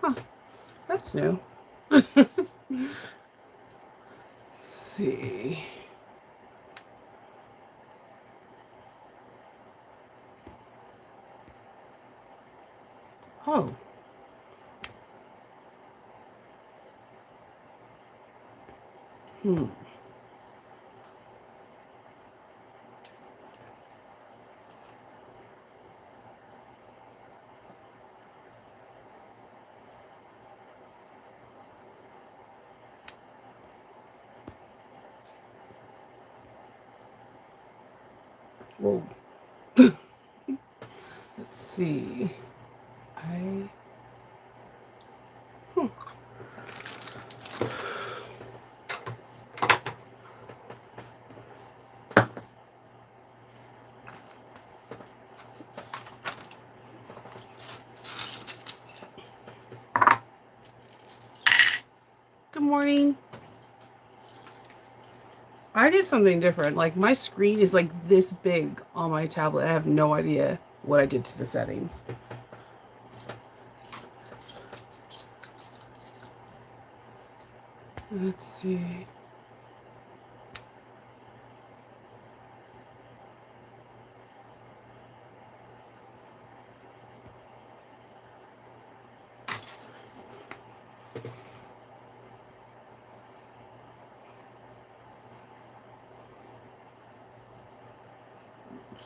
Huh, that's new. Let's see. Oh. Hmm. Whoa. Let's see. I. Hmm. Good morning. I did something different. Like my screen is like this big on my tablet. I have no idea what I did to the settings. Let's see.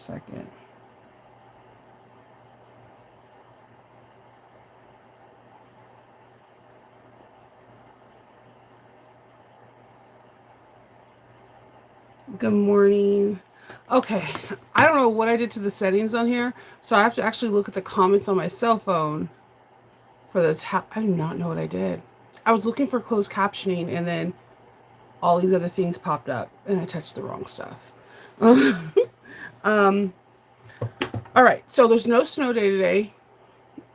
Second. Good morning. Okay, I don't know what I did to the settings on here, so I have to actually look at the comments on my cell phone for the tab. I do not know what I did. I was looking for closed captioning, and then all these other things popped up, and I touched the wrong stuff. um, all right, so there's no snow day today.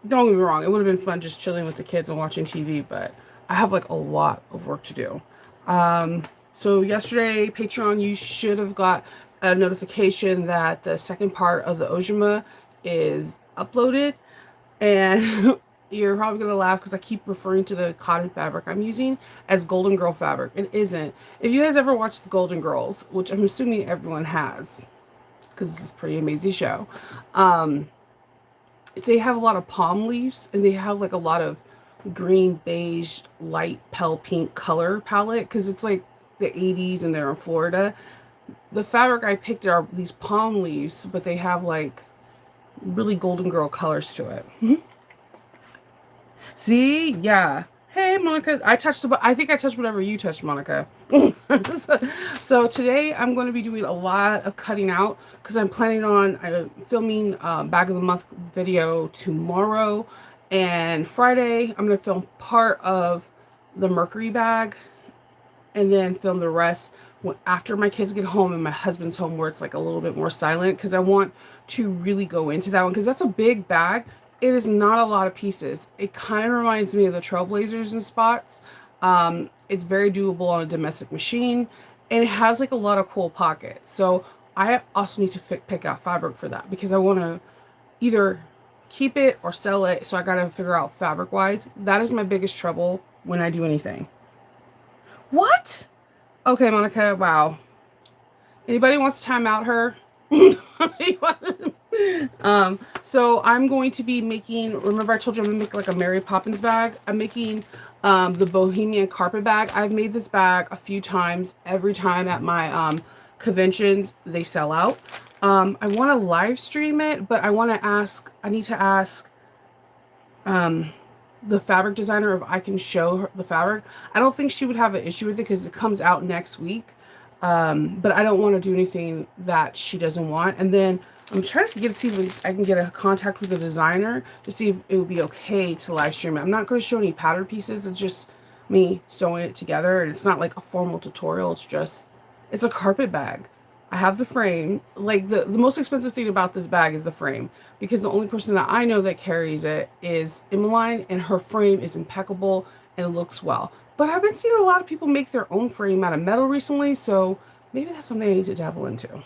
Don't get me wrong, it would have been fun just chilling with the kids and watching TV, but I have like a lot of work to do. So yesterday, Patreon, you should have got a notification that the second part of the Ojima is uploaded, and you're probably gonna laugh because I keep referring to the cotton fabric I'm using as Golden Girl fabric. It isn't. If you guys ever watched the Golden Girls, which I'm assuming everyone has, because it's a pretty amazing show, um, they have a lot of palm leaves and they have like a lot of green, beige, light pale pink color palette because it's like the 80s and they're in Florida. The fabric I picked are these palm leaves, but they have like really Golden Girl colors to it. See? Yeah. Hey, Monica. I think I touched whatever you touched, Monica. So today I'm going to be doing a lot of cutting out because I'm planning on filming bag of the month video tomorrow, and Friday I'm going to film part of the Mercury bag and then film the rest after my kids get home and my husband's home, where it's like a little bit more silent, because I want to really go into that one because that's a big bag. It is not a lot of pieces. It kind of reminds me of the Trailblazers in spots. It's very doable on a domestic machine, and it has like a lot of cool pockets. So I also need to pick out fabric for that because I want to either keep it or sell it. So I got to figure out fabric wise. That is my biggest trouble when I do anything. What? Okay, Monica, wow. Anybody wants to time out her? So I'm going to be making, remember I told you I'm gonna make like a Mary Poppins bag? I'm making the Bohemian carpet bag. I've made this bag a few times. Every time at my conventions, they sell out. I want to live stream it, but I need to ask the fabric designer if I can show her the fabric. I don't think she would have an issue with it because it comes out next week. But I don't want to do anything that she doesn't want. And then I'm trying to see if I can get a contact with the designer to see if it would be okay to live stream it. I'm not going to show any pattern pieces. It's just me sewing it together, and it's not like a formal tutorial. It's a carpet bag. I have the frame. Like the most expensive thing about this bag is the frame, because the only person that I know that carries it is Emmeline, and her frame is impeccable and it looks well. But I've been seeing a lot of people make their own frame out of metal recently, so maybe that's something I need to dabble into.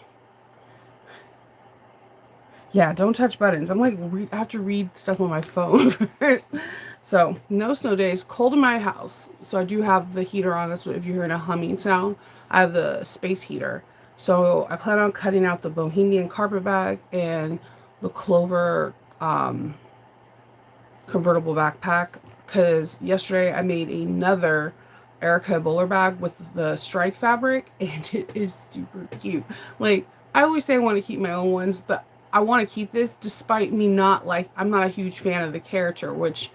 Yeah, don't touch buttons. I'm like, I have to read stuff on my phone first. So, no snow days. Cold in my house. So, I do have the heater on. That's what, if you're hearing a humming sound, I have the space heater. So, I plan on cutting out the Bohemian carpet bag and the Clover convertible backpack. Because yesterday I made another Erica bowler bag with the strike fabric, and it is super cute. Like, I always say I want to keep my own ones, but I want to keep this despite me not like, I'm not a huge fan of the character, which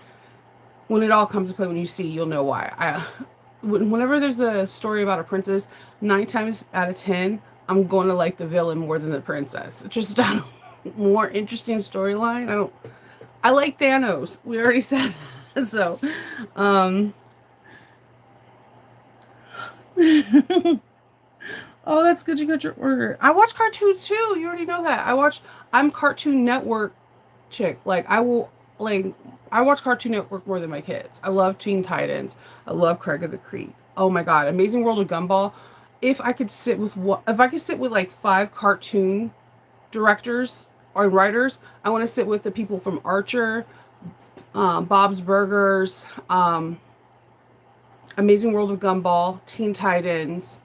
when it all comes to play, when you see, you'll know why. Whenever there's a story about a princess, 9 times out of 10, I'm going to like the villain more than the princess. It's just a more interesting storyline. I like Thanos. We already said that. So, um, oh, that's good. You got your order. I watch cartoons too. You already know that. I'm Cartoon Network chick. Like, I watch Cartoon Network more than my kids. I love Teen Titans. I love Craig of the Creek. Oh my God. Amazing World of Gumball. If I could sit with like 5 cartoon directors or writers, I want to sit with the people from Archer, Bob's Burgers, Amazing World of Gumball, Teen Titans,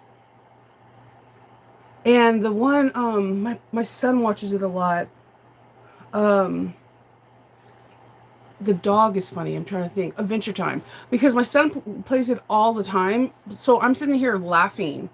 and the one my son watches it a lot. Um, the dog is funny. I'm trying to think. Adventure Time, because my son plays it all the time. So I'm sitting here laughing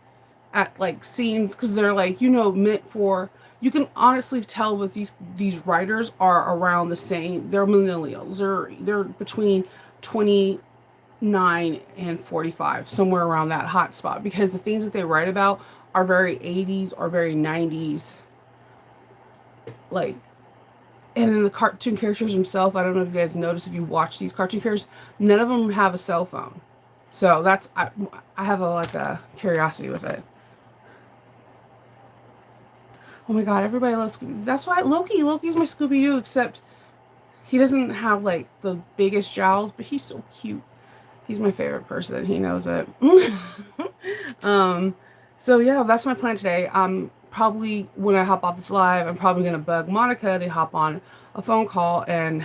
at like scenes because they're like, meant for. You can honestly tell that these writers are around the same. They're millennials. They're between 29 and 45, somewhere around that hot spot, because the things that they write about are very 80s or very 90s, like. And then the cartoon characters themselves, I don't know if you guys notice, if you watch these cartoon characters, none of them have a cell phone. So I have a curiosity with it. Oh my God, everybody loves Scooby. That's why Loki's my Scooby-Doo, except he doesn't have like the biggest jowls, but he's so cute. He's my favorite person. He knows it. um, so yeah, that's my plan today. Probably when I hop off this live, I'm probably gonna bug Monica to hop on a phone call and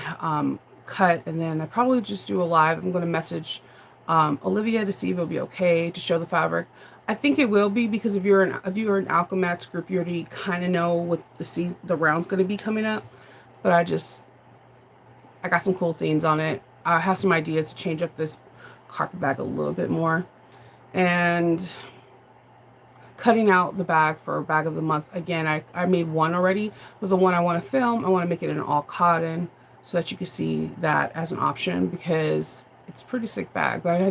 cut, and then I probably just do a live. I'm gonna message Olivia to see if it'll be okay to show the fabric. I think it will be, because if you're an Alchemax group, you already kind of know what the round's gonna be coming up. But I got some cool things on it. I have some ideas to change up this carpet bag a little bit more, and cutting out the bag for bag of the month. Again, I made one already, but the one I want to film, I want to make it in all cotton so that you can see that as an option, because it's a pretty sick bag. But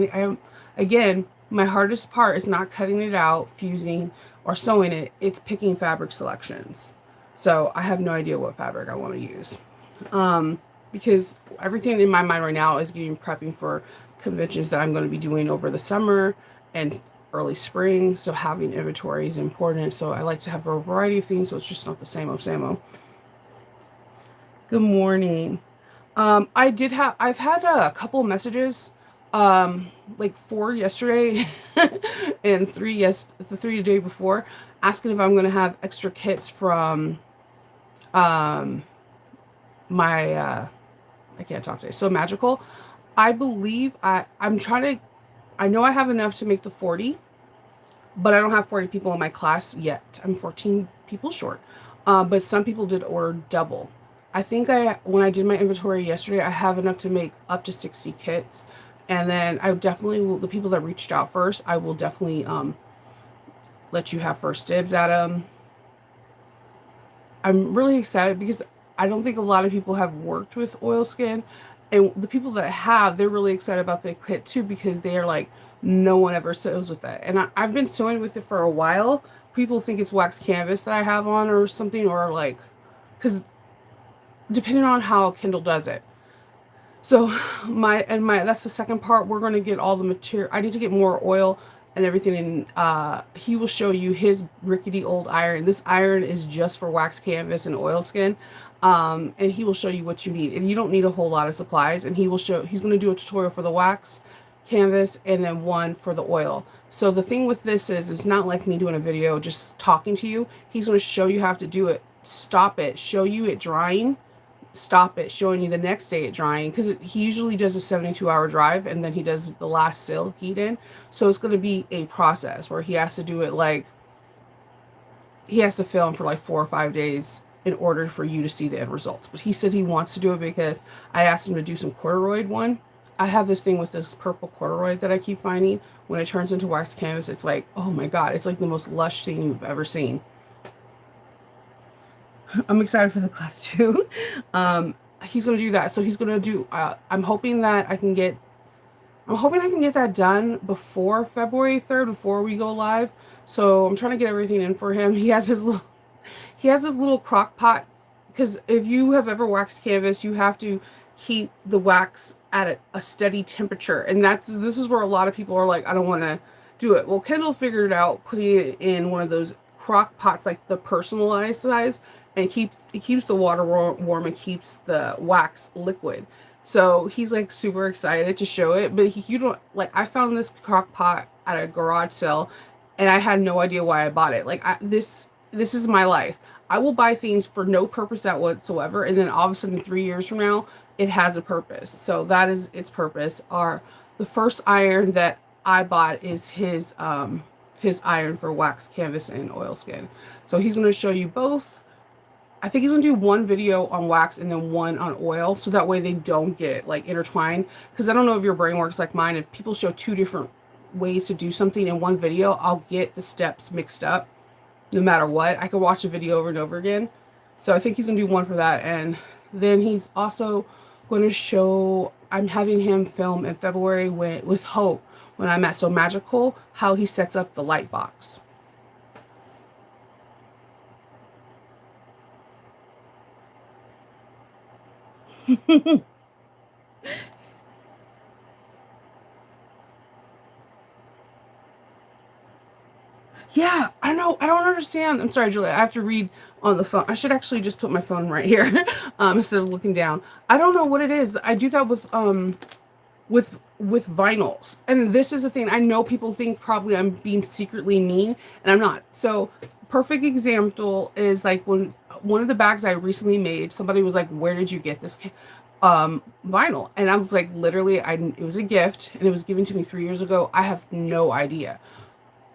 again, my hardest part is not cutting it out, fusing, or sewing it. It's picking fabric selections. So I have no idea what fabric I want to use. Because everything in my mind right now is prepping for conventions that I'm going to be doing over the summer and early spring. So having inventory is important. So I like to have a variety of things, so it's just not the same old. Good morning. I've had a couple of messages, like 4 yesterday and 3 the 3 the day before, asking if I'm going to have extra kits from my I can't talk today. So Magical. I believe I'm trying to. I know I have enough to make the 40, but I don't have 40 people in my class yet. I'm 14 people short. But some people did order double. I think when I did my inventory yesterday, I have enough to make up to 60 kits. And then I definitely will, the people that reached out first, I will definitely let you have first dibs at them. I'm really excited because I don't think a lot of people have worked with oilskin, and the people that have, they're really excited about the kit too, because they are like, no one ever sews with that. And I've been sewing with it for a while. People think it's wax canvas that I have on or something, or like, because depending on how Kindle does it. So that's the second part. We're going to get all the material. I need to get more oil and everything, and he will show you his rickety old iron. This iron is just for wax canvas and oilskin, and he will show you what you need, and you don't need a whole lot of supplies. And he's going to do a tutorial for the wax canvas and then one for the oil. So the thing with this is, it's not like me doing a video just talking to you. He's going to show you how to do it stop it, show you it drying, stop it, showing you the next day it drying, because he usually does a 72-hour drive and then he does the last seal heat in. So it's going to be a process where he has to do it, like he has to film for like 4 or 5 days in order for you to see the end results. But he said he wants to do it because I asked him to do some corduroy one. I have this thing with this purple corduroy that I keep finding. When it turns into wax canvas, it's like, oh my god, it's like the most lush thing you've ever seen. I'm excited for the class too. He's gonna do that. So he's gonna do. I'm hoping I can get that done before February 3rd, before we go live. So I'm trying to get everything in for him. He has his little crock pot, because if you have ever waxed canvas, you have to keep the wax at a steady temperature, and this is where a lot of people are like, I don't want to do it. Well, Kendall figured it out, putting it in one of those crock pots, like the personalized size, and it keeps the water warm and keeps the wax liquid. So he's like super excited to show it. But you don't, like, I found this crock pot at a garage sale and I had no idea why I bought it. Like, this is my life. I will buy things for no purpose whatsoever, and then all of a sudden 3 years from now it has a purpose. So that is its purpose. The first iron that I bought is his iron for wax canvas and oilskin. So he's going to show you both. I think he's going to do one video on wax and then one on oil, so that way they don't get like intertwined. Because I don't know if your brain works like mine. If people show 2 different ways to do something in one video, I'll get the steps mixed up no matter what. I could watch the video over and over again. So I think he's going to do one for that. And then he's also going to show, I'm having him film in February with Hope when I'm at So Magical, how he sets up the light box. Yeah, I know. I don't understand. I'm sorry, Julia. I have to read on the phone. I should actually just put my phone right here instead of looking down. I don't know what it is. I do that with vinyls. And this is the thing. I know people think probably I'm being secretly mean, and I'm not. So, perfect example is like when one of the bags I recently made, somebody was like, "Where did you get this vinyl?" And I was like, literally, it was a gift and it was given to me 3 years ago. I have no idea.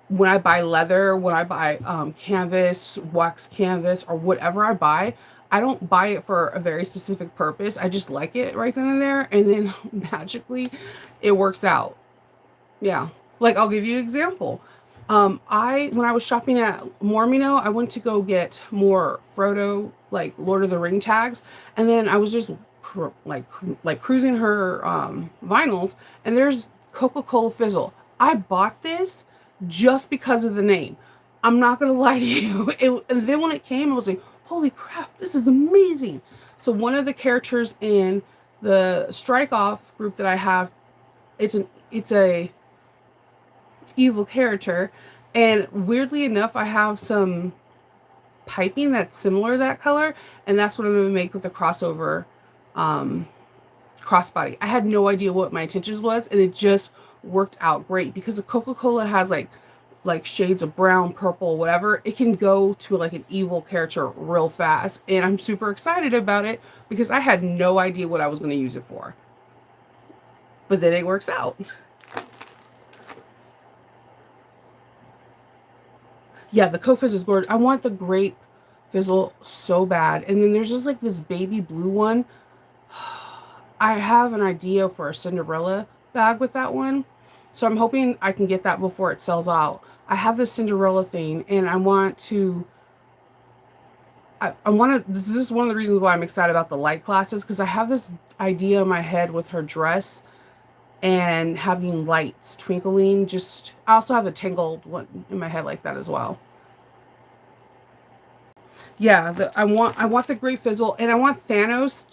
When I buy leather, when I buy canvas, wax canvas, or whatever I buy, I don't buy it for a very specific purpose. I just like it right then and there, and then magically it works out. Yeah. Like, I'll give you an example. When I was shopping at Mormino, I went to go get more Frodo, like Lord of the Ring tags, and then I was just cruising her vinyls, and there's Coca-Cola Fizzle. I bought this just because of the name. I'm not gonna lie to you. And then when it came, I was like, holy crap, this is amazing. So one of the characters in the strike off group that I have, it's a evil character, and weirdly enough, I have some piping that's similar to that color, and that's what I'm gonna make with a crossover crossbody. I had no idea what my intentions was, and it just worked out great because the Coca-Cola has like shades of brown, purple, whatever. It can go to like an evil character real fast, and I'm super excited about it because I had no idea what I was going to use it for. But then it works out. Yeah, the Co-Fizz is gorgeous. I want the grape fizzle so bad. And then there's just like this baby blue one. I have an idea for a Cinderella bag with that one. So I'm hoping I can get that before it sells out. I have this Cinderella thing, and I want to, this is one of the reasons why I'm excited about the light classes, because I have this idea in my head with her dress and having lights twinkling. I also have a tangled one in my head like that as well. Yeah, I want the Great Fizzle, and I want Thanos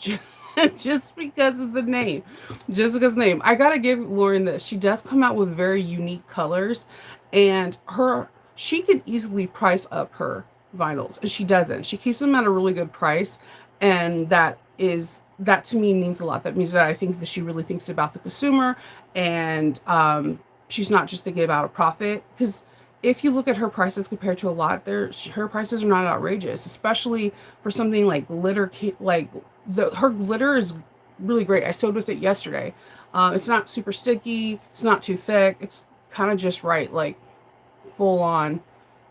just because of the name. Just because of the name. I gotta give Lauren this. She does come out with very unique colors, and she could easily price up her vinyls, and she doesn't. She keeps them at a really good price, and that to me means a lot. That means that I think that she really thinks about the consumer, and she's not just thinking about a profit. Because if you look at her prices compared to a lot, her prices are not outrageous, especially for something like glitter. Like her glitter is really great. I sewed with it yesterday. It's not super sticky. It's not too thick. It's kind of just right, like full on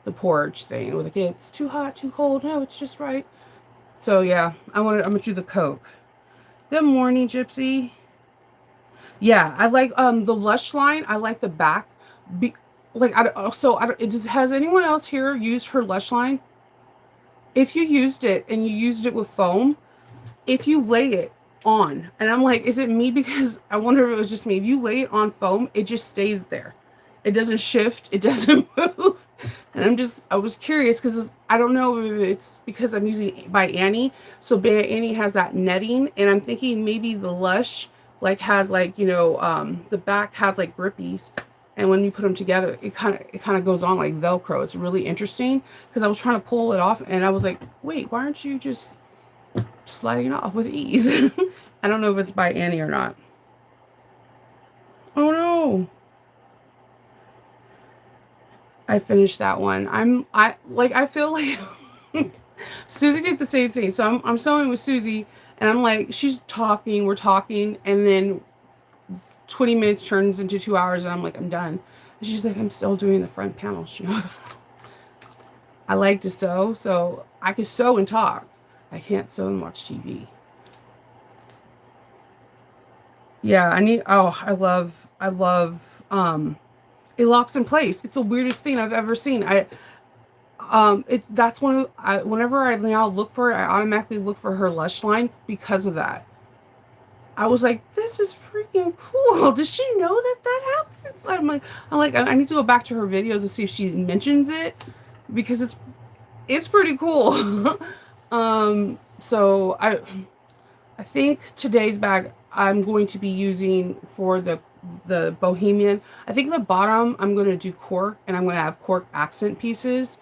the porch thing. With like, it's too hot, too cold. No, it's just right. So yeah, I'm gonna do the Coke. Good morning, Gypsy. Yeah, I like the Lush line. I like the back. Be, like has anyone else here used her Lush line? If you used it and you used it with foam, if you lay it on, and I'm like, is it me? Because I wonder if it was just me. If you lay it on foam, it just stays there. It doesn't shift. It doesn't move. And I was curious because I don't know if it's because I'm using by Annie. So by Annie has that netting, and I'm thinking maybe the Lush like has like, the back has like grippies. And when you put them together, it kind of goes on like Velcro. It's really interesting because I was trying to pull it off and I was like, wait, why aren't you just sliding off with ease? I don't know if it's by Annie or not. Oh no. I finished that one. I feel like Susie did the same thing. So I'm sewing with Susie and I'm like, she's talking, we're talking, and then 20 minutes turns into 2 hours and I'm like, I'm done. And she's like, I'm still doing the front panel. I like to sew, so I can sew and talk. I can't sew and watch TV. Yeah, I love, it locks in place. It's the weirdest thing I've ever seen. That's whenever I now look for it, I automatically look for her Lush line because of that. I was like, this is freaking cool. Does she know that happens? I'm like, I need to go back to her videos and see if she mentions it because it's pretty cool. So I think today's bag I'm going to be using for the Bohemian. I think the bottom I'm going to do cork, and I'm going to have cork accent pieces,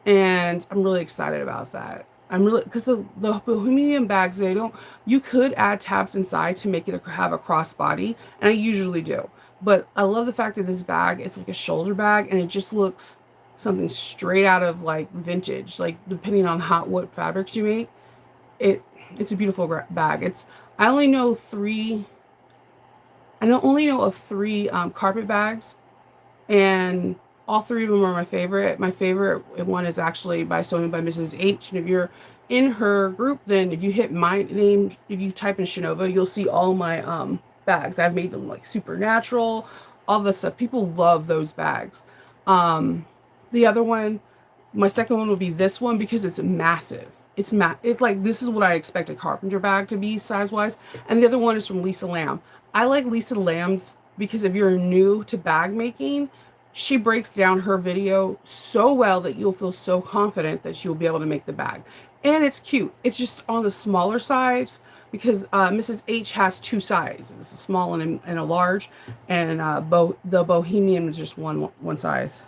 and I'm really excited about that. I'm really, because the Bohemian bags, you could add tabs inside to make it have a crossbody, and I usually do. But I love the fact that this bag, it's like a shoulder bag, and it just looks something straight out of like vintage, like depending on what fabrics you make. It's a beautiful bag. I only know of three carpet bags, and all three of them are my favorite. My favorite one is actually by Sewing by Mrs. H. And if you're in her group, then if you hit my name, if you type in Shinova, you'll see all my bags. I've made them like supernatural, all this stuff. People love those bags. The other one, my second one will be this one because it's massive. It's like, this is what I expect a carpenter bag to be size-wise. And the other one is from Lisa Lamb. I like Lisa Lamb's because if you're new to bag making, she breaks down her video so well that you'll feel so confident that she'll be able to make the bag. And it's cute. It's just on the smaller size because Mrs. H has two sizes, a small and a large, and the Bohemian is just one size.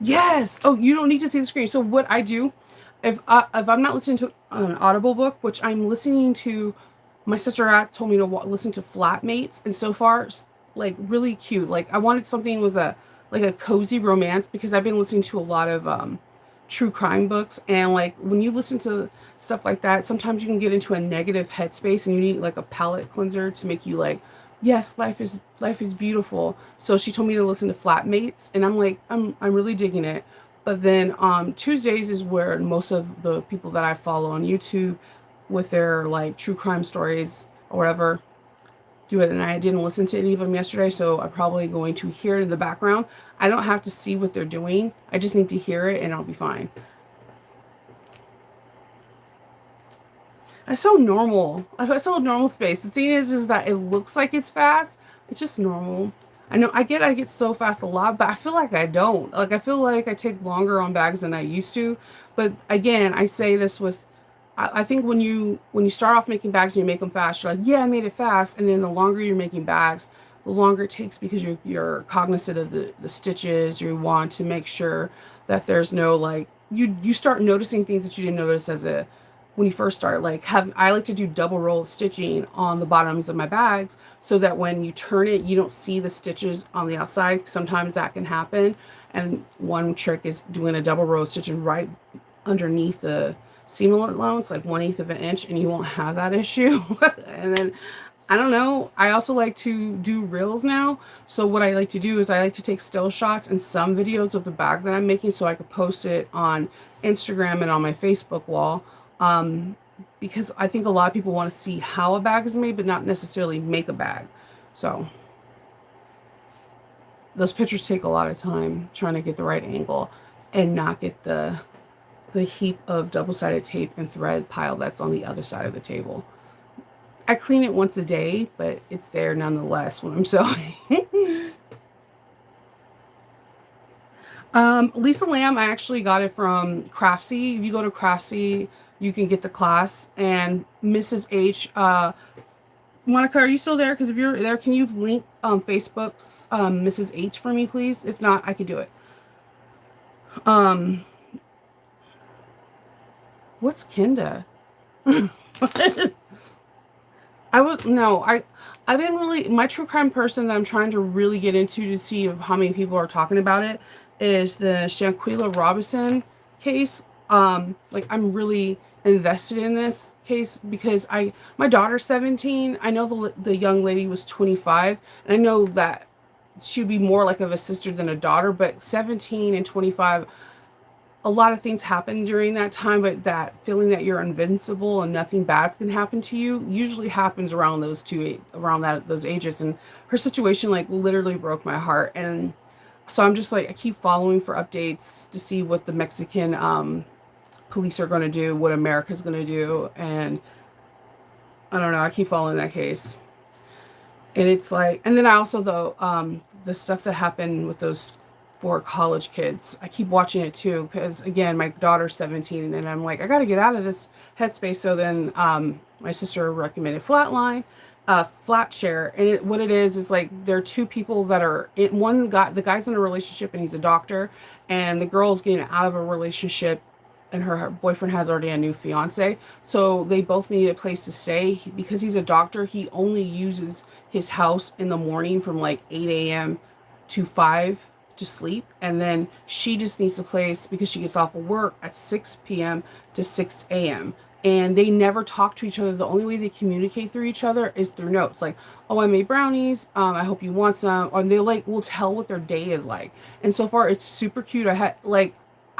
Yes. Oh, you don't need to see the screen. So what I do, if I'm not listening to an Audible book, which I'm listening to, my sister told me to listen to Flatmates, and so far, like really cute. Like I wanted something that was like a cozy romance because I've been listening to a lot of true crime books, and like when you listen to stuff like that, sometimes you can get into a negative headspace, and you need like a palate cleanser to make you like, yes, life is beautiful. So she told me to listen to Flatmates, and I'm like, I'm really digging it. But then Tuesdays is where most of the people that I follow on YouTube with their like true crime stories or whatever do it. And I didn't listen to any of them yesterday, so I'm probably going to hear it in the background. I don't have to see what they're doing. I just need to hear it and I'll be fine. I sew normal. I sew a normal space. The thing is that it looks like it's fast. It's just normal. I know I get so fast a lot, but I feel like I don't. Like I feel like I take longer on bags than I used to. But again, I say this with, I think when you start off making bags and you make them fast, you're like, yeah, I made it fast. And then the longer you're making bags, the longer it takes because you're cognizant of the stitches. You want to make sure that there's no like, you start noticing things that you didn't notice when you first start. Like I like to do double roll stitching on the bottoms of my bags so that when you turn it, you don't see the stitches on the outside. Sometimes that can happen. And one trick is doing a double row stitching right underneath the seam allowance, like 1/8 of an inch, and you won't have that issue. And then I don't know. I also like to do reels now. So what I like to do is I like to take still shots and some videos of the bag that I'm making so I could post it on Instagram and on my Facebook wall. Because I think a lot of people want to see how a bag is made, but not necessarily make a bag. So those pictures take a lot of time trying to get the right angle and not get the heap of double-sided tape and thread pile that's on the other side of the table. I clean it once a day, but it's there nonetheless when I'm sewing. Lisa Lamb, I actually got it from Craftsy. If you go to Craftsy, you can get the class. And Mrs. H, Monica, are you still there? Because if you're there, can you link Facebook's Mrs. H for me, please? If not, I could do it. What's Kinda? I've been really, my true crime person that I'm trying to really get into to see of how many people are talking about it is the Shanquella Robinson case. Like I'm really invested in this case because my daughter's 17. I know the young lady was 25, and I know that she'd be more like of a sister than a daughter, but 17 and 25, a lot of things happen during that time, but that feeling that you're invincible and nothing bad's can happen to you usually happens around those ages. And her situation like literally broke my heart. And so I'm just like, I keep following for updates to see what the Mexican police are going to do, what America's going to do. And I don't know, I keep following that case. And it's like, and then I also, though, the stuff that happened with those 4 college kids, I keep watching it too, because again, my daughter's 17, and I'm like, I got to get out of this headspace. So then my sister recommended Flatline, Flatshare, and what it is like there are 2 people that are the guy's in a relationship and he's a doctor, and the girl's getting out of a relationship and her boyfriend has already a new fiance. So they both need a place to stay. Because he's a doctor, he only uses his house in the morning from like 8 a.m. to 5 to sleep. And then she just needs a place because she gets off of work at 6 p.m. to 6 a.m. And they never talk to each other. The only way they communicate through each other is through notes. Like, oh, I made brownies. I hope you want some. Or they like will tell what their day is like. And so far, it's super cute.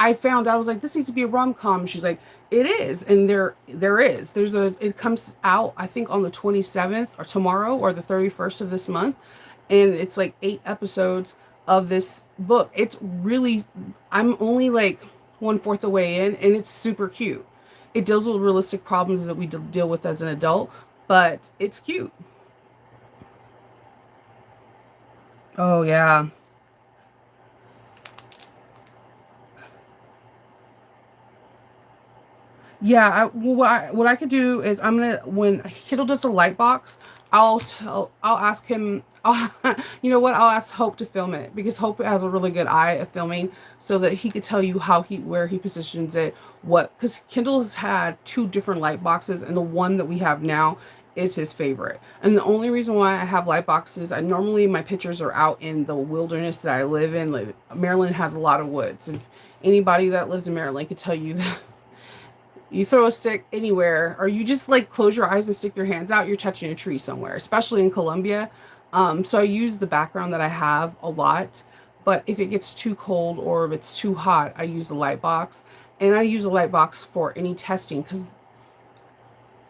I found out, I was like, this needs to be a rom-com. She's like, it is. And there is. It comes out, I think, on the 27th or tomorrow or the 31st of this month. And it's like 8 episodes of this book. It's really, I'm only like 1/4 the way in, and it's super cute. It deals with realistic problems that we deal with as an adult, but it's cute. Oh, yeah. Yeah, what I could do is when Kindle does the light box, I'll ask him. You know what? I'll ask Hope to film it because Hope has a really good eye at filming, so that he could tell you where he positions it, because Kindle has had 2 different light boxes, and the one that we have now is his favorite. And the only reason why I have light boxes, my pictures are out in the wilderness that I live in. Like Maryland has a lot of woods, and if anybody that lives in Maryland could tell you that. You throw a stick anywhere, or you just like close your eyes and stick your hands out, you're touching a tree somewhere, especially in Colombia. So I use the background that I have a lot, but if it gets too cold or if it's too hot, I use the light box. And I use a light box for any testing, because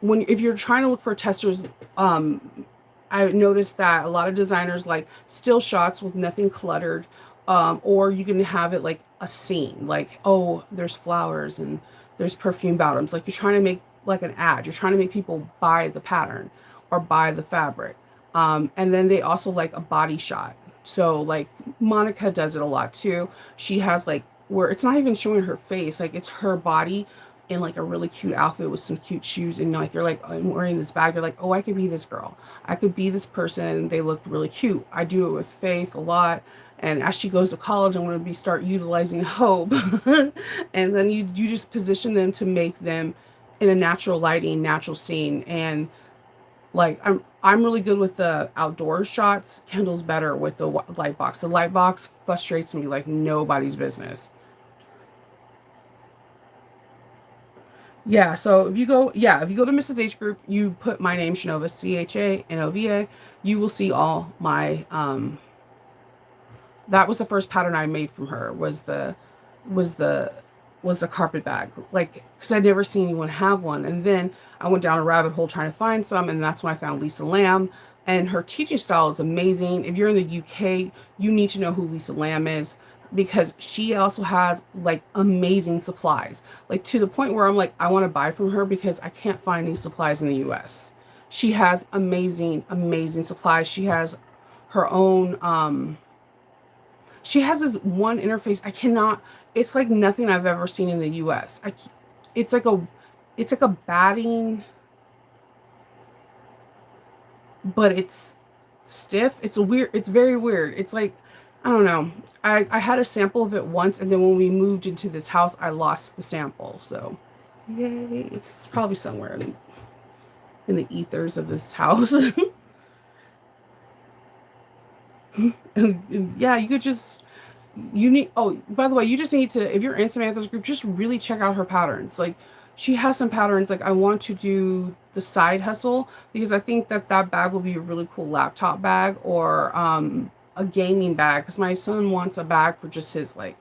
if you're trying to look for testers, I noticed that a lot of designers like still shots with nothing cluttered, or you can have it like a scene, like, oh, there's flowers and there's perfume bottoms. Like you're trying to make like an ad. You're trying to make people buy the pattern or buy the fabric. And then they also like a body shot. So like Monica does it a lot too. She has like where it's not even showing her face, like it's her body in like a really cute outfit with some cute shoes, and like you're like, I'm wearing this bag, you're like, oh, I could be this girl, I could be this person, they look really cute. I do it with Faith a lot, and as she goes to college, I'm going to start utilizing Hope. And then you just position them to make them in a natural lighting, natural scene. And like I'm really good with the outdoor shots. Kendall's better with the light box. The light box frustrates me like nobody's business. Yeah, so if you go, if you go to Mrs. H Group, you put my name, Shanova, Chanova, you will see all my, that was the first pattern I made from her, was the, was the carpet bag. Like, because I'd never seen anyone have one. And then I went down a rabbit hole trying to find some, and that's when I found Lisa Lamb. And her teaching style is amazing. If you're in the UK, you need to know who Lisa Lamb is, because she also has like amazing supplies, like to the point where I'm like, I want to buy from her because I can't find these supplies in the US. She has amazing, amazing supplies. She has her own, she has this one interface. I cannot, it's like nothing I've ever seen in the US. It's like a, it's like a batting, but it's stiff. It's a weird, it's very weird. It's like, I don't know. I had a sample of it once, and then when we moved into this house, I lost the sample. So, yay. It's probably somewhere in the ethers of this house. Yeah, you could just, you need, oh, by the way, you just need to, if you're in Samantha's group, just really check out her patterns. Like, she has some patterns. Like, I want to do the side hustle because I think that that bag will be a really cool laptop bag, or a gaming bag, because my son wants a bag for just his like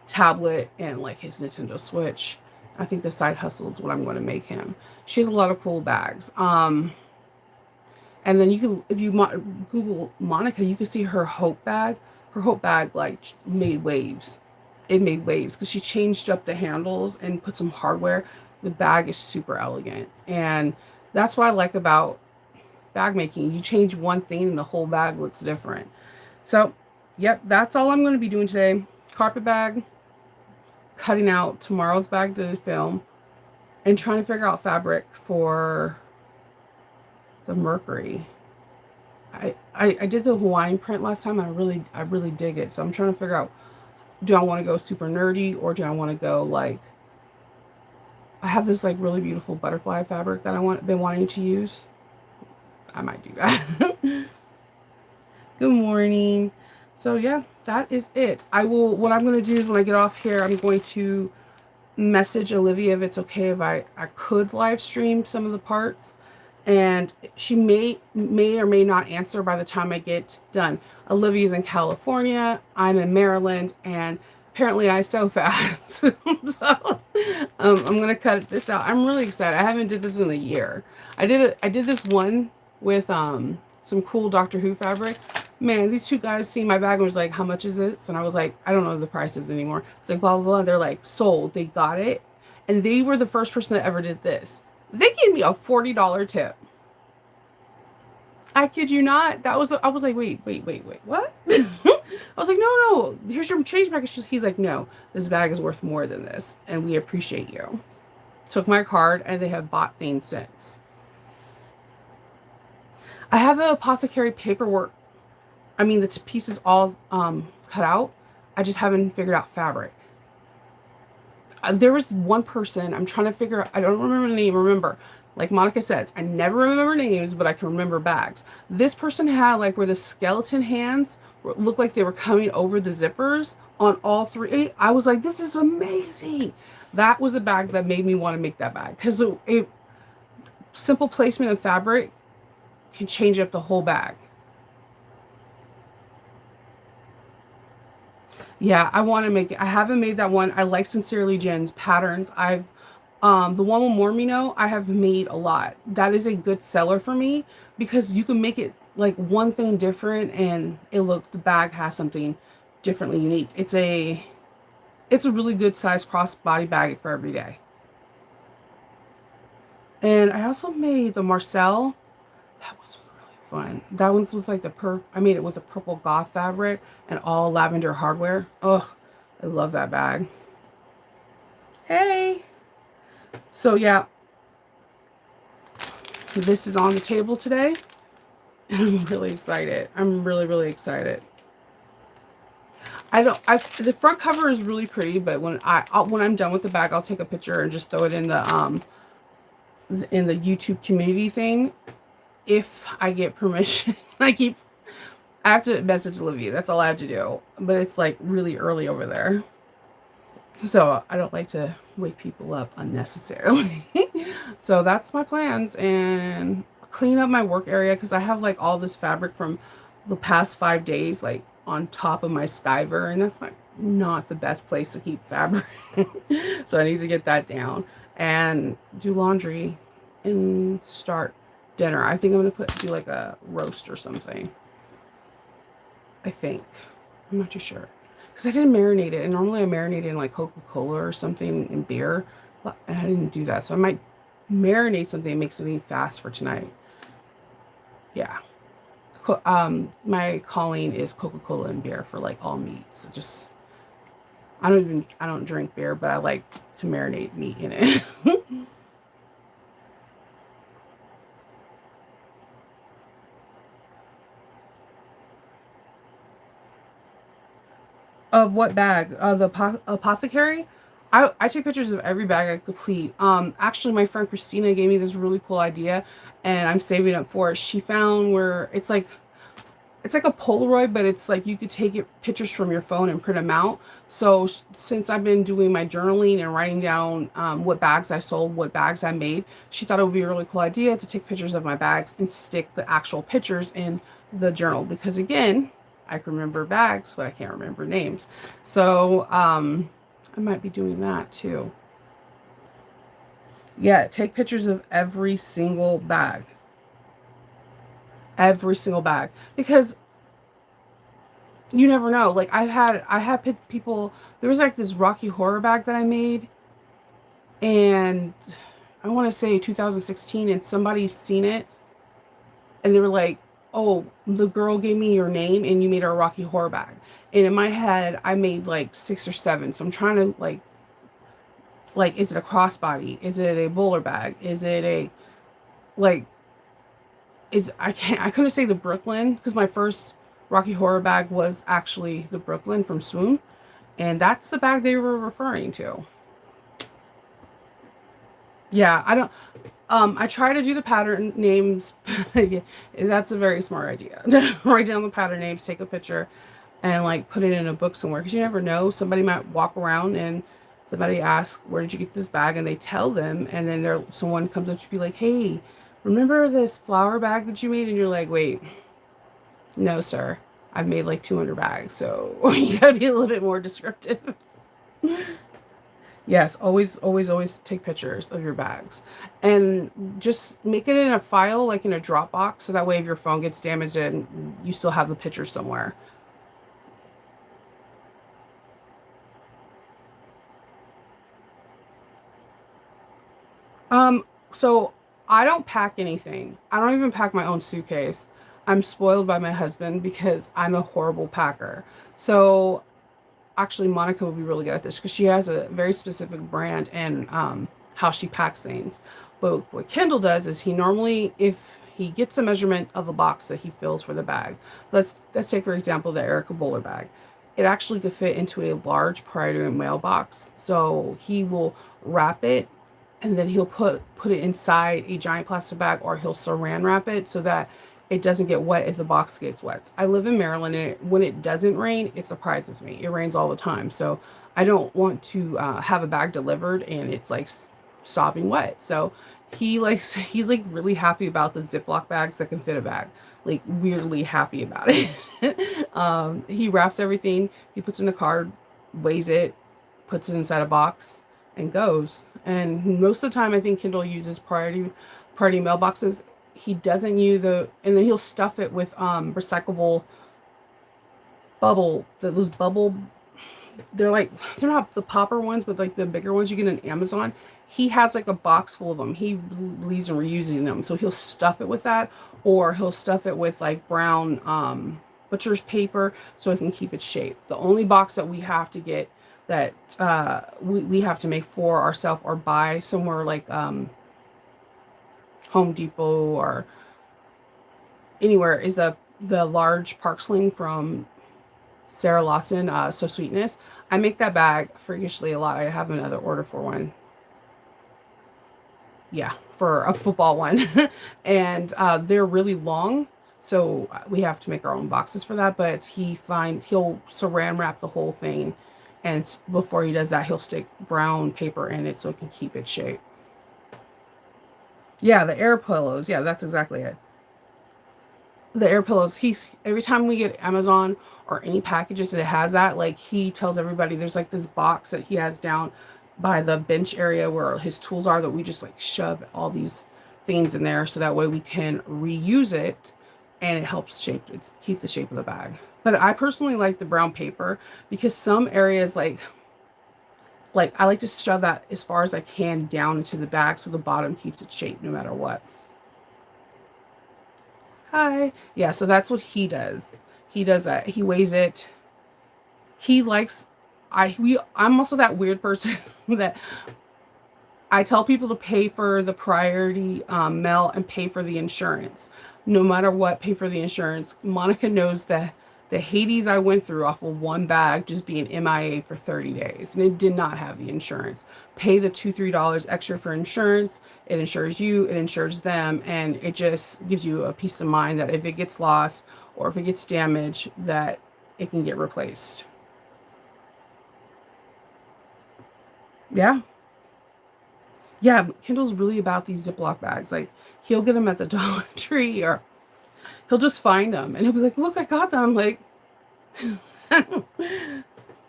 tablet and like his Nintendo Switch. I think the side hustle is what I'm going to make him. She has a lot of cool bags. And then you can, if you Google Monica, you can see her Hope bag. Her Hope bag like made waves. It made waves because she changed up the handles and put some hardware. The bag is super elegant, and that's what I like about bag making. You change one thing and the whole bag looks different. So, yep, that's all I'm going to be doing today. Carpet bag, cutting out tomorrow's bag to film, and trying to figure out fabric for the Mercury. I did the Hawaiian print last time, and I really dig it. So I'm trying to figure out, do I want to go super nerdy, or do I want to go like, I have this like really beautiful butterfly fabric that been wanting to use. I might do that. Good morning. So yeah, that is it. What I'm going to do is when I get off here, I'm going to message Olivia if it's okay if I could live stream some of the parts. And she may or may not answer by the time I get done. Olivia's in California, I'm in Maryland, and apparently I sew fast. So I'm gonna cut this out. I'm really excited. I haven't did this in a year. I did this one with some cool Doctor Who fabric. Man, these two guys see my bag and was like, how much is this? And I was like, I don't know the prices anymore. It's like, blah, blah, blah. They're like, sold. They got it. And they were the first person that ever did this. They gave me a $40 tip. I kid you not. I was like, wait, what? I was like, no, here's your change package. He's like, no, this bag is worth more than this, and we appreciate you. Took my card, and they have bought things since. I have the apothecary paperwork. I mean, the piece is all cut out. I just haven't figured out fabric. There was one person, I'm trying to figure out, I don't remember the name, remember. Like Monica says, I never remember names, but I can remember bags. This person had like where the skeleton hands looked like they were coming over the zippers on all three. I was like, this is amazing. That was a bag that made me want to make that bag, because simple placement of fabric can change up the whole bag. Yeah, I want to make it. I haven't made that one. I like Sincerely Jen's patterns. The one with Mormino, I have made a lot. That is a good seller for me because you can make it like one thing different, and the bag has something differently unique. It's a really good size crossbody bag for every day. And I also made the Marcel. That was fun. That one's with like I made it with a purple goth fabric and all lavender hardware. Oh, I love that bag. Hey. So yeah, this is on the table today, and I'm really excited. I'm really excited. The front cover is really pretty, but when I'm done with the bag, I'll take a picture and just throw it in the in the YouTube community thing if I get permission. I have to message Olivia. That's all I have to do. But it's like really early over there. So I don't like to wake people up unnecessarily. So that's my plans, and clean up my work area because I have like all this fabric from the past 5 days like on top of my Skyver, and that's like not the best place to keep fabric. So I need to get that down and do laundry and start dinner. I think I'm gonna do like a roast or something. I think. I'm not too sure. Because I didn't marinate it. And normally I marinate it in like Coca-Cola or something in beer. And I didn't do that. So I might marinate something and make something fast for tonight. Yeah. My calling is Coca-Cola and beer for like all meats. Just, I don't drink beer, but I like to marinate meat in it. Of what bag? The apothecary? I take pictures of every bag I complete. Actually, my friend Christina gave me this really cool idea, and I'm saving it for it. She found where it's like a Polaroid, but it's like you could take pictures from your phone and print them out. So since I've been doing my journaling and writing down what bags I sold, what bags I made, she thought it would be a really cool idea to take pictures of my bags and stick the actual pictures in the journal. Because again, I can remember bags, but I can't remember names. So I might be doing that too. Yeah, take pictures of every single bag. Every single bag. Because you never know. Like I had people, there was like this Rocky Horror bag that I made, and I want to say 2016, and somebody's seen it and they were like, "Oh, the girl gave me your name and you made her a Rocky Horror bag." And in my head, I made like 6 or 7. So I'm trying to like is it a crossbody? Is it a bowler bag? Is it a like I couldn't say the Brooklyn because my first Rocky Horror bag was actually the Brooklyn from Swoon, and that's the bag they were referring to. Yeah, I don't. I try to do the pattern names. Yeah, that's a very smart idea. Write down the pattern names, take a picture, and like put it in a book somewhere because you never know. Somebody might walk around and somebody asks, "Where did you get this bag?" And they tell them, and then someone comes up to be like, "Hey, remember this flower bag that you made?" And you're like, "Wait, no, sir. I've made like 200 bags, so you gotta be a little bit more descriptive." Yes, always, always, always take pictures of your bags and just make it in a file, like in a Dropbox, so that way if your phone gets damaged and you still have the picture somewhere. So I don't pack anything. I don't even pack my own suitcase. I'm spoiled by my husband because I'm a horrible packer. So actually Monica would be really good at this because she has a very specific brand and how she packs things. But what Kendall does is he normally, if he gets a measurement of the box that he fills for the bag, let's take for example the Erica Bowler bag. It actually could fit into a large priority mail box. So he will wrap it and then he'll put it inside a giant plastic bag, or he'll saran wrap it so that it doesn't get wet if the box gets wet. I live in Maryland, and when it doesn't rain, it surprises me. It rains all the time, so I don't want to have a bag delivered and it's like sopping wet. So he's like really happy about the Ziploc bags that can fit a bag, like weirdly happy about it. He wraps everything, he puts in a card, weighs it, puts it inside a box, and goes. And most of the time, I think Kindle uses priority mailboxes. He doesn't use and then he'll stuff it with recyclable those bubble, they're not the popper ones, but like the bigger ones you get on Amazon. He has like a box full of them. He believes in reusing them, so he'll stuff it with that, or he'll stuff it with like brown butcher's paper so it can keep its shape. The only box that we have to get that we have to make for ourselves or buy somewhere like Home Depot or anywhere is the large park sling from Sarah Lawson, So Sweetness. I make that bag freakishly a lot. I have another order for one. Yeah, for a football one. And they're really long. So we have to make our own boxes for that. But he'll saran wrap the whole thing. And before he does that, he'll stick brown paper in it so it can keep its shape. Yeah, the air pillows. Yeah, that's exactly it. The air pillows, every time we get Amazon or any packages that has that, like he tells everybody there's like this box that he has down by the bench area where his tools are that we just like shove all these things in there so that way we can reuse it and it helps keep the shape of the bag. But I personally like the brown paper because some areas like I like to shove that as far as I can down into the bag so the bottom keeps its shape no matter what. Hi. Yeah, so that's what he does. He does that. He weighs it. He likes I'm also that weird person that I tell people to pay for the priority mail and pay for the insurance. No matter what, pay for the insurance. Monica knows that the Hades I went through off of one bag just being MIA for 30 days. And it did not have the insurance. Pay the $2, $3 extra for insurance. It insures you, it insures them, and it just gives you a peace of mind that if it gets lost or if it gets damaged, that it can get replaced. Yeah. Yeah, Kendall's really about these Ziploc bags. Like, he'll get them at the Dollar Tree or he'll just find them and he'll be like, look, I got them. I'm like,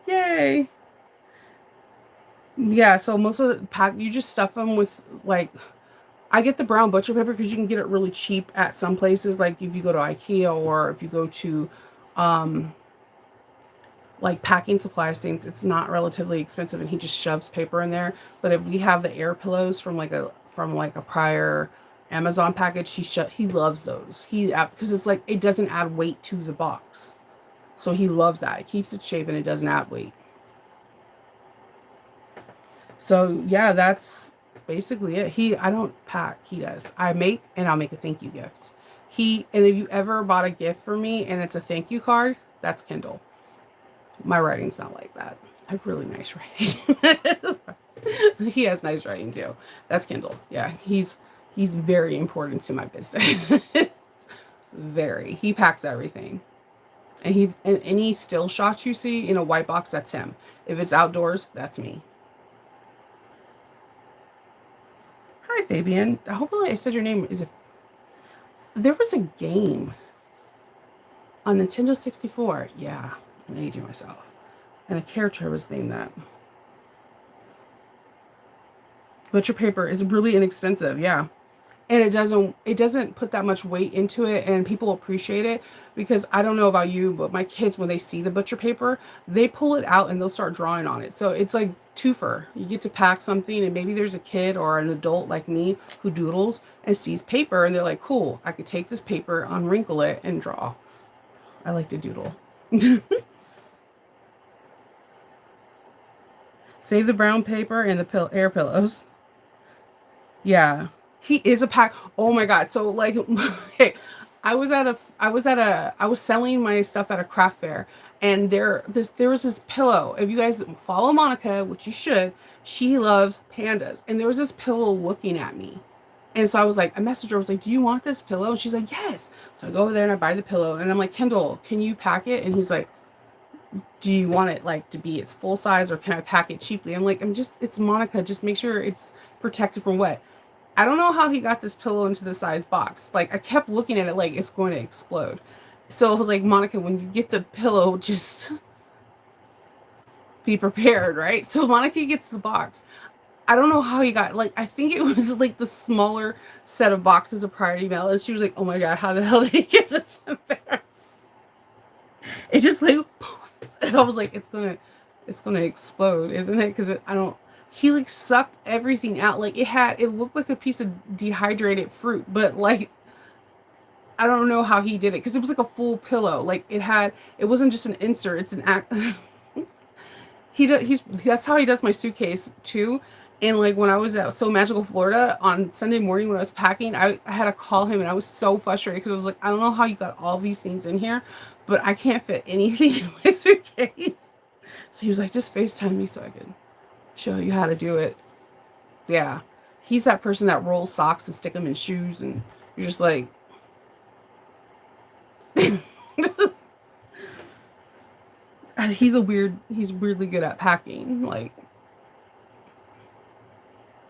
yay. Yeah, so most of the pack, you just stuff them with like, I get the brown butcher paper because you can get it really cheap at some places. Like if you go to IKEA or if you go to like packing supplies things, it's not relatively expensive and he just shoves paper in there. But if we have the air pillows from like a prior Amazon package, he loves those. Because it's like it doesn't add weight to the box. So he loves that. It keeps its shape and it doesn't add weight. So yeah, that's basically it. I don't pack, he does. I make and I'll make a thank you gift. And if you ever bought a gift for me and it's a thank you card, that's Kindle. My writing's not like that. I have really nice writing. He has nice writing too. That's Kindle. Yeah, he's very important to my business. Very. He packs everything. And any still shots you see in a white box, that's him. If it's outdoors, that's me. Hi, Fabian. Hopefully I said your name. There was a game on Nintendo 64. Yeah, I'm aging myself. And a character was named that. Butcher paper is really inexpensive. Yeah. And it doesn't put that much weight into it, and people appreciate it because I don't know about you, but my kids, when they see the butcher paper, they pull it out and they'll start drawing on it. So it's like twofer. You get to pack something and maybe there's a kid or an adult like me who doodles and sees paper and they're like, cool, I could take this paper, unwrinkle it and draw. I like to doodle. Save the brown paper and the air pillows. Yeah. He is a pack. Oh my God. So like, okay, I was selling my stuff at a craft fair and there was this pillow. If you guys follow Monica, which you should, she loves pandas. And there was this pillow looking at me. And so I was like, I messaged her, I was like, do you want this pillow? And she's like, yes. So I go over there and I buy the pillow and I'm like, Kendall, can you pack it? And he's like, do you want it like to be its full size or can I pack it cheaply? I'm like, it's Monica. Just make sure it's protected from wet. I don't know how he got this pillow into the size box. Like I kept looking at it like it's going to explode. So I was like, Monica, when you get the pillow, just be prepared, right? So Monica gets the box. I don't know how he got, like, I think it was like the smaller set of boxes of priority mail. And she was like, oh my God, how the hell did he get this in there? It just like, and I was like, it's gonna explode, isn't it? Because he like sucked everything out. Like it looked like a piece of dehydrated fruit, but like, I don't know how he did it because it was like a full pillow. Like it wasn't just an insert. It's an act. That's how he does my suitcase too. And like when I was at So Magical Florida on Sunday morning when I was packing, I had to call him and I was so frustrated because I was like, I don't know how you got all these things in here, but I can't fit anything in my suitcase. So he was like, just FaceTime me so I could show you how to do it. Yeah. He's that person that rolls socks and stick them in shoes, and you're just like, he's weirdly good at packing. Like,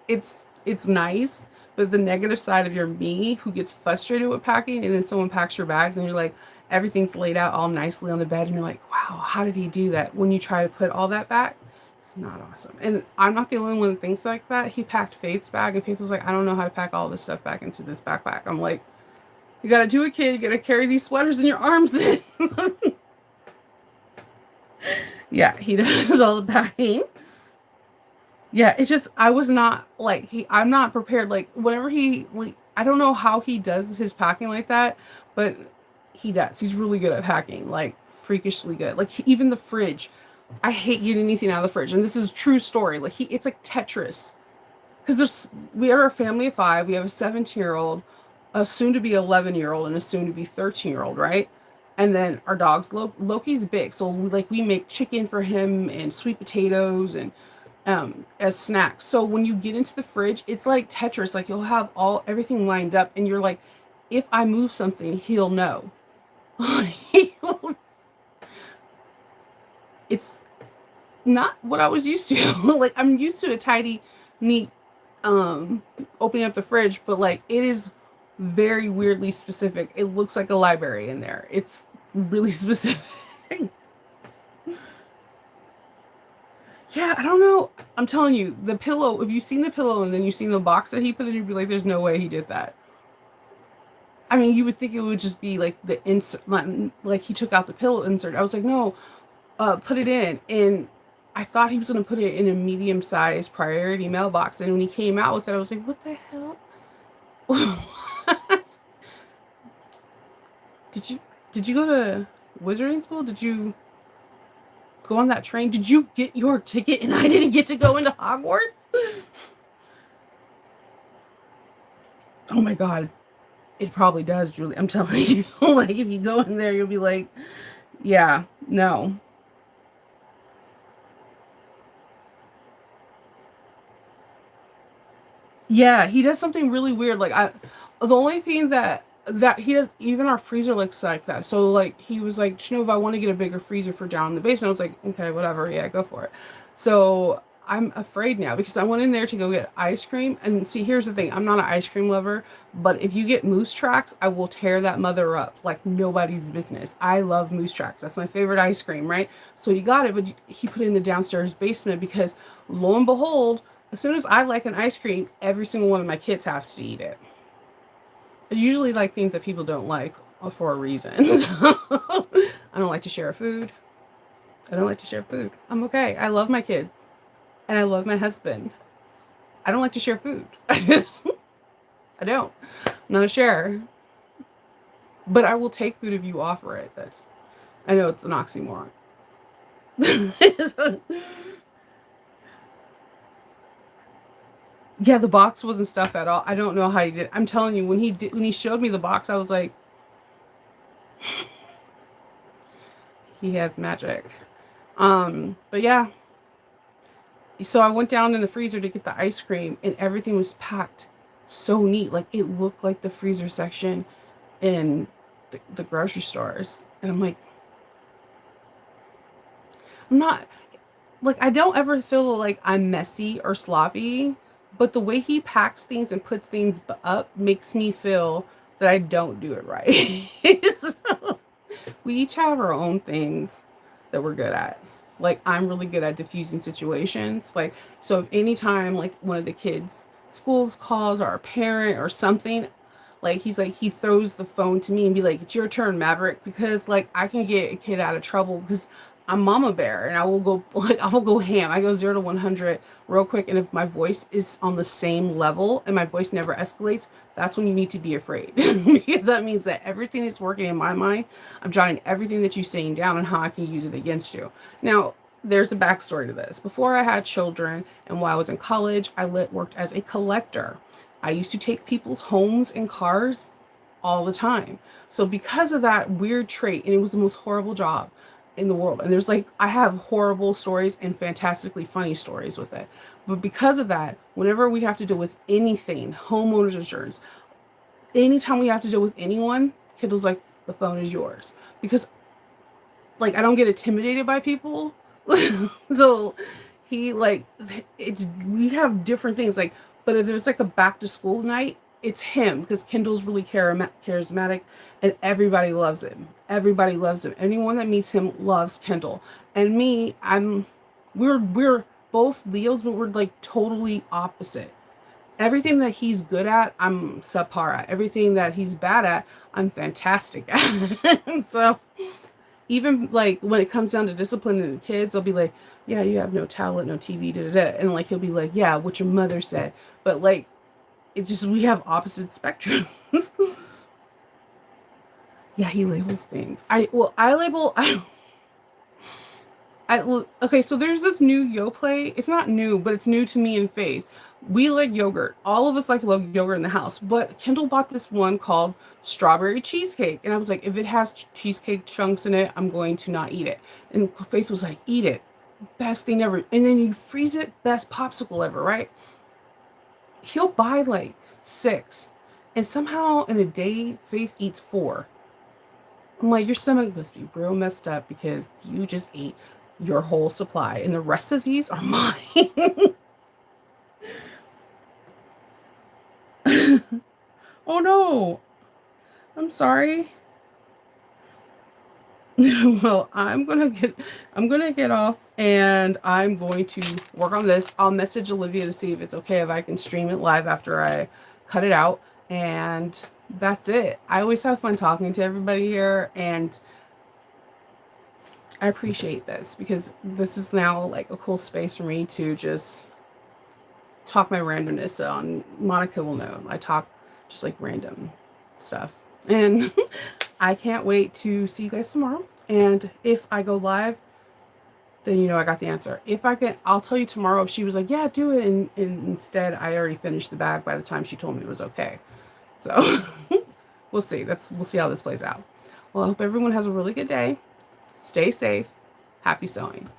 it's nice, but the negative side of your me who gets frustrated with packing, and then someone packs your bags and you're like, everything's laid out all nicely on the bed, and you're like, wow, how did he do that? When you try to put all that back, it's not awesome. And I'm not the only one that thinks like that. He packed Faith's bag, and Faith was like, I don't know how to pack all this stuff back into this backpack. I'm like, you gotta do it, kid. You gotta carry these sweaters in your arms then. Yeah, he does all the packing. Yeah, it's just I was not like I'm not prepared. Like whenever he like I don't know how he does his packing like that, but he does. He's really good at packing, like freakishly good. Like even the fridge. I hate getting anything out of the fridge, and this is a true story. Like it's like Tetris. Because we are a family of 5. We have a 17-year-old, a soon to be 11-year-old, and a soon to be 13-year-old, right? And then our dog's Loki's big, so we make chicken for him and sweet potatoes and as snacks. So when you get into the fridge, it's like Tetris. Like you'll have everything lined up, and you're like, if I move something, he'll know. It's not what I was used to. Like I'm used to a tidy, neat opening up the fridge, but like it is very weirdly specific. It looks like a library in there. It's really specific. Yeah, I don't know. I'm telling you, the pillow, if you've seen the pillow and then you've seen the box that he put in, you'd be like, there's no way he did that. I mean, you would think it would just be like the insert, like he took out the pillow insert. I was like, no, put it in. And I thought he was going to put it in a medium-sized priority mailbox. And when he came out with it, I was like, what the hell? Did you go to wizarding school? Did you go on that train? Did you get your ticket and I didn't get to go into Hogwarts? Oh my God. It probably does, Julie. I'm telling you. Like, if you go in there, you'll be like, yeah, no. Yeah, he does something really weird. Like, the only thing that he does, even our freezer looks like that. So like he was like, Shnova, I want to get a bigger freezer for down in the basement. I was like, okay, whatever, yeah, go for it. So I'm afraid now because I went in there to go get ice cream. And see, here's the thing, I'm not an ice cream lover, but if you get Moose Tracks, I will tear that mother up like nobody's business. I love Moose Tracks. That's my favorite ice cream, right? So he got it, but he put it in the downstairs basement because lo and behold, as soon as I like an ice cream, every single one of my kids has to eat it. I usually like things that people don't like for a reason. I don't like to share food. I don't like to share food. I'm okay. I love my kids. And I love my husband. I don't like to share food. I don't. I'm not a sharer. But I will take food if you offer it. I know it's an oxymoron. Yeah, the box wasn't stuff at all. I don't know how he did. I'm telling you, when he showed me the box, I was like, he has magic. But yeah. So I went down in the freezer to get the ice cream, and everything was packed so neat. Like it looked like the freezer section in the grocery stores. And I'm like, I'm not like, I don't ever feel like I'm messy or sloppy. But the way he packs things and puts things up makes me feel that I don't do it right. So, we each have our own things that we're good at. Like, I'm really good at diffusing situations. Like, so if anytime, like, one of the kids' schools calls or a parent or something, like, he throws the phone to me and be like, it's your turn, Maverick. Because, like, I can get a kid out of trouble because I'm Mama Bear, and I will go ham. I go 0 to 100 real quick, and if my voice is on the same level and my voice never escalates, that's when you need to be afraid. Because that means that everything that's working in my mind, I'm jotting everything that you're saying down and how I can use it against you. Now, there's a backstory to this. Before I had children and while I was in college, I worked as a collector. I used to take people's homes and cars all the time. So because of that weird trait, and it was the most horrible job, in the world. And there's like, I have horrible stories and fantastically funny stories with it. But because of that, whenever we have to deal with anything, homeowners insurance, anytime we have to deal with anyone, Kendall's like, the phone is yours. Because like, I don't get intimidated by people. So he like, it's, we have different things like, but if there's like a back to school night, it's him because Kendall's really charismatic and everybody loves him. Everybody loves him. Anyone that meets him loves Kendall. And me, we're both Leos, but we're like totally opposite. Everything that he's good at, I'm subpar at. Everything that he's bad at, I'm fantastic at. So even like when it comes down to disciplining the kids, I'll be like, yeah, you have no tablet, no TV, da da da. And like he'll be like, yeah, what your mother said. But like it's just we have opposite spectrums. Yeah, he labels things. I label okay, so there's this new Yoplait. It's not new, but it's new to me and Faith. We like yogurt. All of us like yogurt in the house. But Kendall bought this one called strawberry cheesecake. And I was like, if it has cheesecake chunks in it, I'm going to not eat it. And Faith was like, eat it. Best thing ever. And then you freeze it, best popsicle ever, right? He'll buy like 6. And somehow in a day, Faith eats 4. I'm like, your stomach must be real messed up because you just ate your whole supply and the rest of these are mine. Oh no, I'm sorry. Well, I'm gonna get off and I'm going to work on this. I'll message Olivia to see if it's okay if I can stream it live after I cut it out. And that's it. I always have fun talking to everybody here, and I appreciate this because this is now like a cool space for me to just talk my randomness on. Monica will know I talk just like random stuff, and I can't wait to see you guys tomorrow. And if I go live, then you know I got the answer. If I can, I'll tell you tomorrow. If she was like, yeah, do it, and instead I already finished the bag by the time she told me it was okay. So we'll see. We'll see how this plays out. Well, I hope everyone has a really good day. Stay safe. Happy sewing.